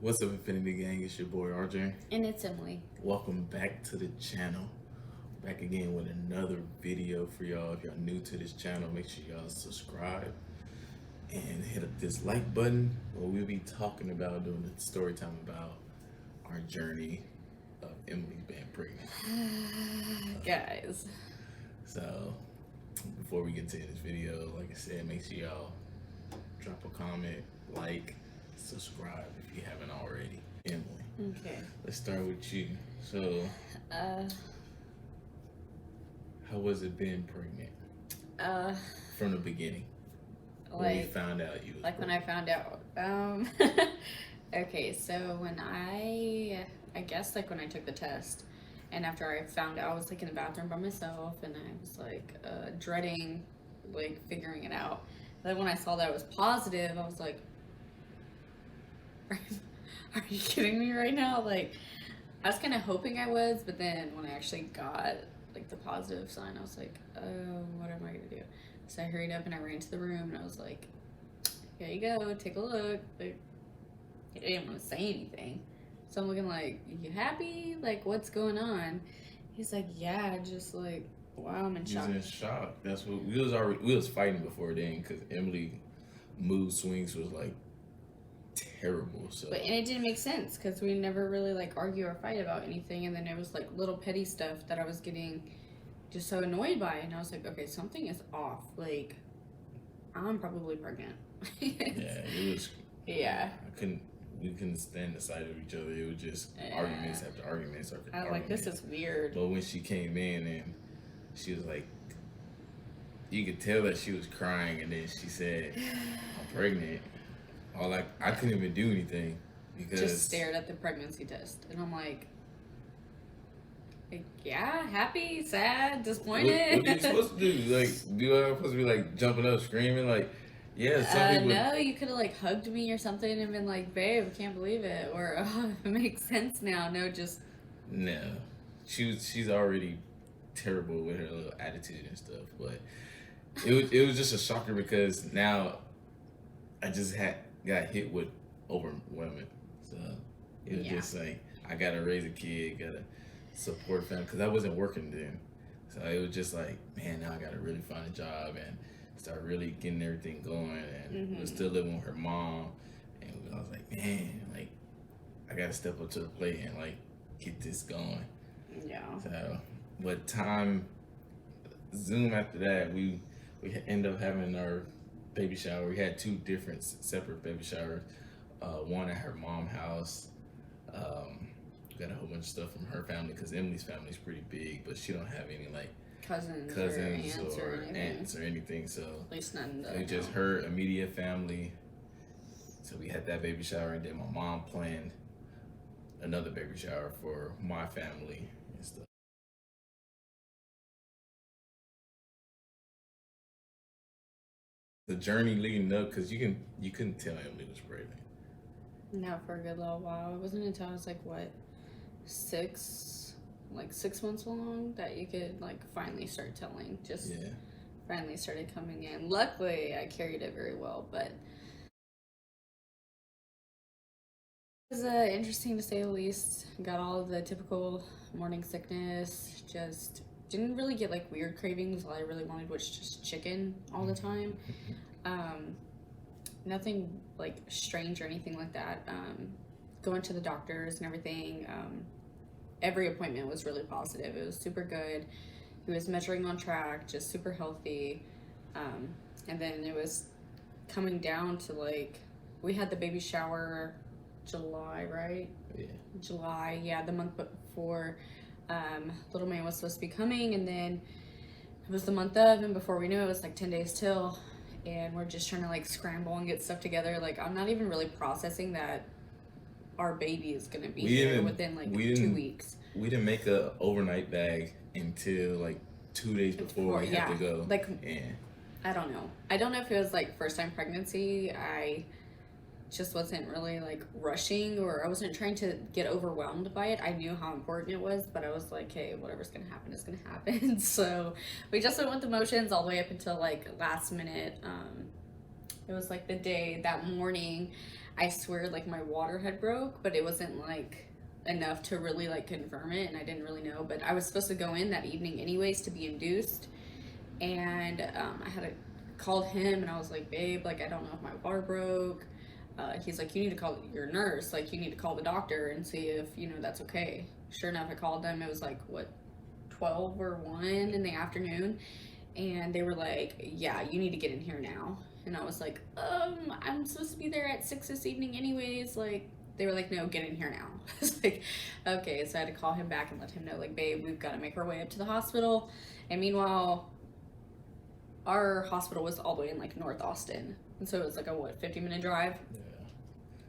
What's up, Infinity Gang? It's your boy RJ. And it's Emily. Welcome back to the channel. Back again with another video for y'all. If y'all new to this channel, make sure y'all subscribe and hit up this like button. What we'll be talking about doing the story time about our journey of Emily being pregnant. Guys. So before we get to this video, like I said, make sure y'all drop a comment, like, subscribe if you haven't already. Emily. Okay. Let's start with you. So, how was it being pregnant? From the beginning. When you found out you was like pregnant. when I found out. Okay, so when I guess like when I took the test, and after I found out, I was like in the bathroom by myself, and I was like dreading like figuring it out. Then when I saw that it was positive, I was like, are you kidding me right now? Like, I was kind of hoping I was, but then when I actually got like the positive sign, I was like, oh, what am I gonna do? So I hurried up and I ran to the room, and I was like, here you go, take a look. Like, I didn't want to say anything, so I'm looking like, you happy? Like, what's going on? He's like, yeah, just like, wow, I'm in You shock. was in shock. That's what we was fighting before then, because Emily mood swings was like terrible. So, and it didn't make sense because we never really like argue or fight about anything, and then it was like little petty stuff that I was getting just so annoyed by, and I was like, okay, something is off. Like, I'm probably pregnant. yeah, it was. Yeah. We couldn't stand the sight of each other. It was just Yeah. arguments after arguments after I was like, arguments. this is weird. But when she came in and she was like, you could tell that she was crying, and then she said, I'm pregnant. I couldn't even do anything because Just stared at the pregnancy test, and I'm like, yeah, happy, sad, disappointed. What are you supposed to do? Like, I'm supposed to be like jumping up, screaming? Like, yeah, some people. No, you could have like hugged me or something and been like, babe, I can't believe it, or oh, it makes sense now. No, just No, she's already terrible with her little attitude and stuff. But it was just a shocker because now I just got hit with overwhelming. So it was just like I gotta raise a kid, gotta support family because I wasn't working then. So it was just like, man, now I gotta really find a job and start really getting everything going. And we was still living with her mom, and I was like, man, like I gotta step up to the plate and like get this going. Yeah. So, but time Zoom after that, we end up having our baby shower. We had two different separate baby showers. One at her mom's house. Got a whole bunch of stuff from her family because Emily's family is pretty big, but she don't have any like cousins or aunts or anything. So at least not in the it was just her immediate family. So we had that baby shower, and then my mom planned another baby shower for my family and stuff. The journey leading up, because you couldn't tell Emily was pregnant. Not for a good little while. It wasn't until I was like, what, 6 months along that you could like finally start telling. Just finally started coming in. Luckily, I carried it very well, but it was interesting to say the least. Got all of the typical morning sickness. Just didn't really get like weird cravings. All I really wanted was just chicken all the time. Nothing like strange or anything like that. Going to the doctors and everything. Every appointment was really positive. It was super good. He was measuring on track, just super healthy. And then it was coming down to like, we had the baby shower July, right? Yeah. July, yeah, the month before little man was supposed to be coming, and then it was the month of, and before we knew it was like 10 days till, and we're just trying to like scramble and get stuff together. Like, I'm not even really processing that our baby is gonna be here within like 2 weeks. We didn't make a overnight bag until like 2 days before we had to go. Like, I don't know. I don't know if it was like first time pregnancy. I just wasn't really like rushing, or I wasn't trying to get overwhelmed by it. I knew how important it was, but I was like, hey, whatever's gonna happen is gonna happen. So we just went with the motions all the way up until like last minute. It was like the day, that morning, I swear like my water had broke, but it wasn't like enough to really like confirm it, and I didn't really know. But I was supposed to go in that evening anyways to be induced, and I had called him, and I was like, babe, like I don't know if my water broke. He's like, you need to call your nurse, like you need to call the doctor and see if that's okay. Sure enough, I called them. It was like what, 12 or 1 in the afternoon, and they were like, yeah, you need to get in here now. And I was like, I'm supposed to be there at 6 this evening anyways. Like, they were like, no, get in here now. I was like, okay. So I had to call him back and let him know, like, babe, we've got to make our way up to the hospital. And meanwhile, our hospital was all the way in like North Austin. And so it was like a 50-minute drive? Yeah.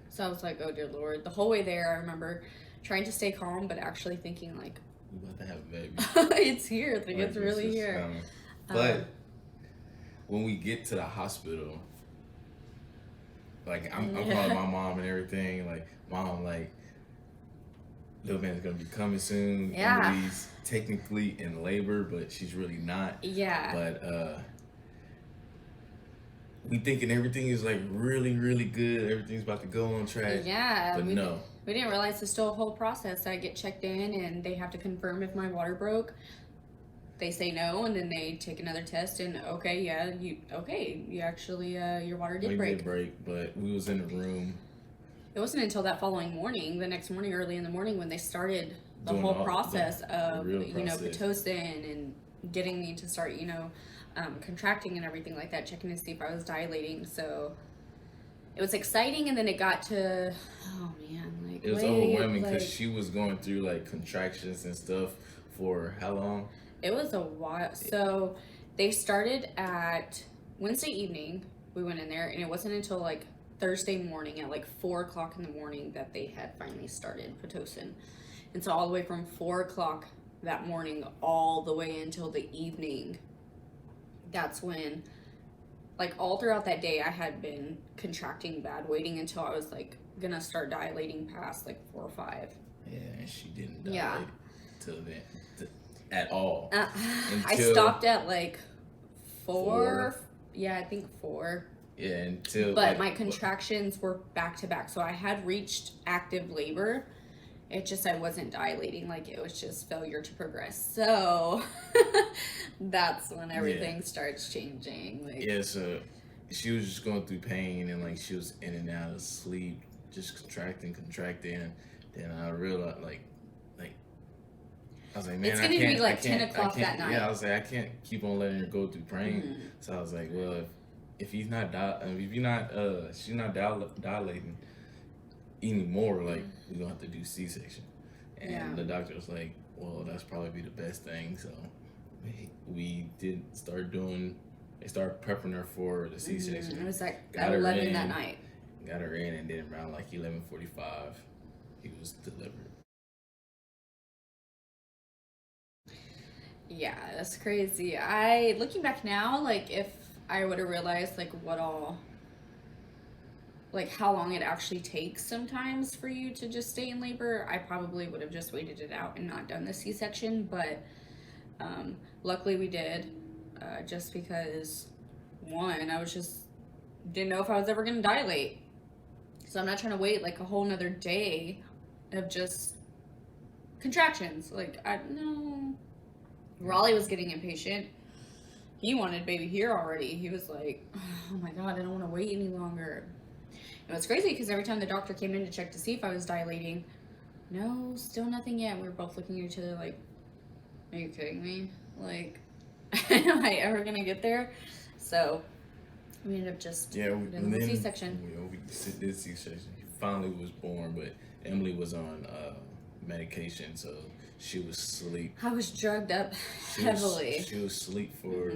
So I was like, oh dear Lord. The whole way there, I remember trying to stay calm, but actually thinking like, we about to have a baby. it's here. Like, it's really here. But when we get to the hospital, like I'm calling my mom and everything. Like, mom, like, little man's gonna be coming soon. Yeah. Emily's technically in labor, but she's really not. Yeah. But we thinking everything is like really, really good. Everything's about to go on track. Yeah. But no. We didn't realize there's still a whole process. I get checked in and they have to confirm if my water broke. They say no, and then they take another test, and you actually, your water did break. Did break, but we was in the room. It wasn't until that following morning, the next morning, early in the morning, when they started the whole process of, Pitocin and getting me to start, contracting and everything like that, checking to see if I was dilating. So it was exciting, and then it got to, oh man, like, it was overwhelming because she was going through like contractions and stuff for how long? It was a while. So they started at Wednesday evening. We went in there, and it wasn't until like Thursday morning at like 4 o'clock in the morning that they had finally started Pitocin. And so all the way from 4 o'clock that morning all the way until the evening, that's when, like, all throughout that day I had been contracting bad, waiting until I was like gonna start dilating past like 4 or 5. Yeah, and she didn't dilate till then. At all. I stopped at like 4. Yeah, I think 4. Yeah, until. But my contractions were back to back, so I had reached active labor. It just, I wasn't dilating. Like, it was just failure to progress. So that's when everything starts changing. Like, yeah, so she was just going through pain, and like she was in and out of sleep, just contracting. Then I realized, I was like, man, it's going to be like 10 o'clock that night. Yeah, I was like, I can't keep on letting her go through pain. Mm-hmm. So I was like, well, if she's not dilating anymore, like, we're gonna have to do C-section. And the doctor was like, well, that's probably the best thing. So we did start doing. They started prepping her for the C-section. It was like at 11 that night. Got her in, and then around like 11:45, he was delivered. Yeah, that's crazy. Looking back now, like, if I would have realized, like, how long it actually takes sometimes for you to just stay in labor, I probably would have just waited it out and not done the C-section, but luckily we did, just because, one, I was just, didn't know if I was ever going to dilate, so I'm not trying to wait, like, a whole nother day of just contractions. Like, no. Raleigh was getting impatient. He wanted baby here already. He was like, oh my God, I don't want to wait any longer. And it's crazy because every time the doctor came in to check to see if I was dilating, no, still nothing yet. We were both looking at each other like, are you kidding me? Like, am I ever going to get there? So we ended up just doing the C-section. We did C-section. He finally was born, but Emily was on medication, so she was asleep. I was drugged up heavily. She was asleep for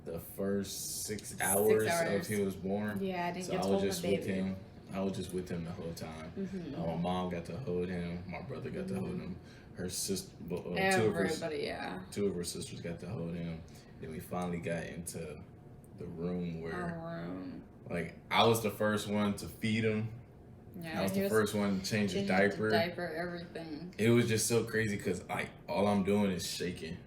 the first 6 hours of he was born. Yeah, I didn't so get I to was hold just my baby. with him. I was just with him the whole time. My mom got to hold him. My brother got to hold him. Her sister, two of her sisters got to hold him. Then we finally got into the room where, like, I was the first one to feed him. Yeah, I was the first one to change his diaper. Everything. It was just so crazy because all I'm doing is shaking.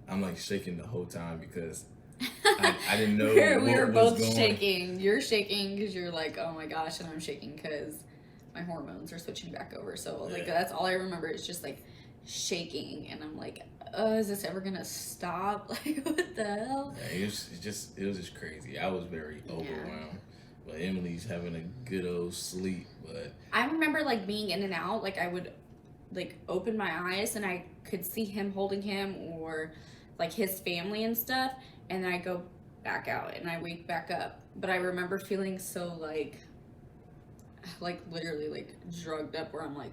I'm like shaking the whole time because I didn't know We were what was both going. shaking. You're shaking because you're like, oh my gosh, and I'm shaking because my hormones are switching back over. So like that's all I remember is just like shaking, and I'm like, is this ever gonna stop? Like, what the hell? Yeah, it was just crazy. I was very overwhelmed. But Emily's having a good old sleep. But I remember like being in and out. Like I would like open my eyes and I could see him holding him or like his family and stuff, and then I go back out and I wake back up. But I remember feeling so like literally like drugged up where I'm like,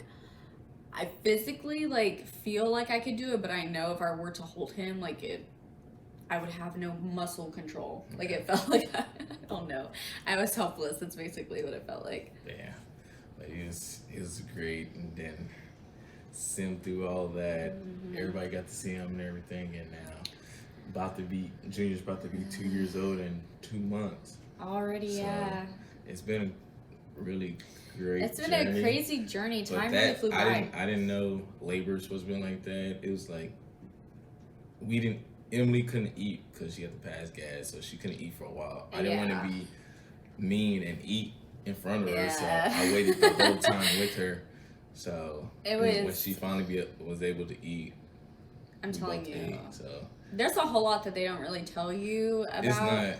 I physically like feel like I could do it, but I know if I were to hold him, like I would have no muscle control. Like it felt like I don't know. I was helpless. That's basically what it felt like. yeah, but it was great. And then sim through all that. Everybody got to see him and everything. And now Junior's about to be 2 years old in 2 months. Already, So, yeah. It's been a really great. It's been journey. a crazy journey. But Time really flew by. I didn't know labor was supposed to be like that. It was like Emily couldn't eat because she had to pass gas, so she couldn't eat for a while. I didn't want to be mean and eat in front of her, so I waited the whole time with her. So when she finally was able to eat, I'm telling you, ate, so there's a whole lot that they don't really tell you about. It's not.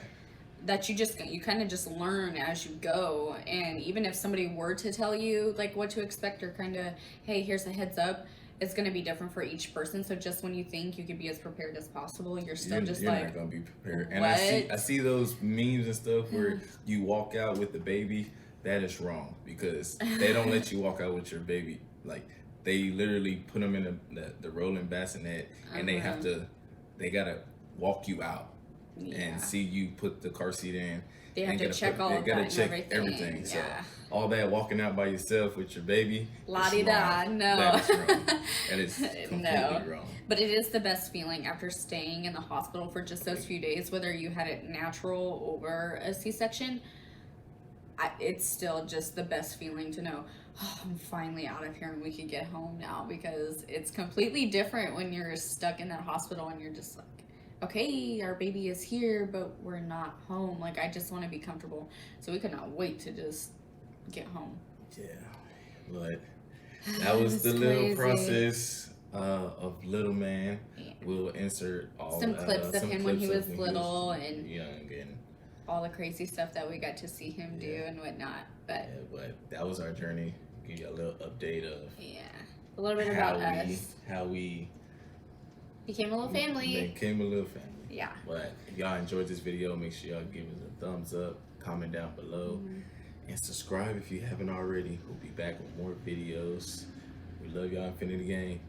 That you kind of just learn as you go, and even if somebody were to tell you like what to expect or kind of, hey, here's a heads up, it's going to be different for each person. So just when you think you could be as prepared as possible, you're still you're like, not gonna be prepared. And what? I see those memes and stuff where you walk out with the baby. That is wrong because they don't let you walk out with your baby. Like they literally put them in the rolling bassinet, and they gotta walk you out. And see you put the car seat in. They have to check all of that and everything. So all that walking out by yourself with your baby. La-di-da, no. That is wrong. That is completely wrong. But it is the best feeling after staying in the hospital for just those few days, whether you had it natural or a C-section. It's still just the best feeling to know, oh, I'm finally out of here and we can get home now, because it's completely different when you're stuck in that hospital and you're just like, okay, our baby is here, but we're not home. Like, I just want to be comfortable. So we could not wait to just get home. Yeah. But that was the little process of little man. Yeah. We'll insert some clips of him when he was little and young and all the crazy stuff that we got to see him do and whatnot. But that was our journey. Give you a little update of a little bit about us. How we became a little family. Yeah. But if y'all enjoyed this video, make sure y'all give us a thumbs up, comment down below, and subscribe if you haven't already. We'll be back with more videos. We love y'all, Infinity Gang.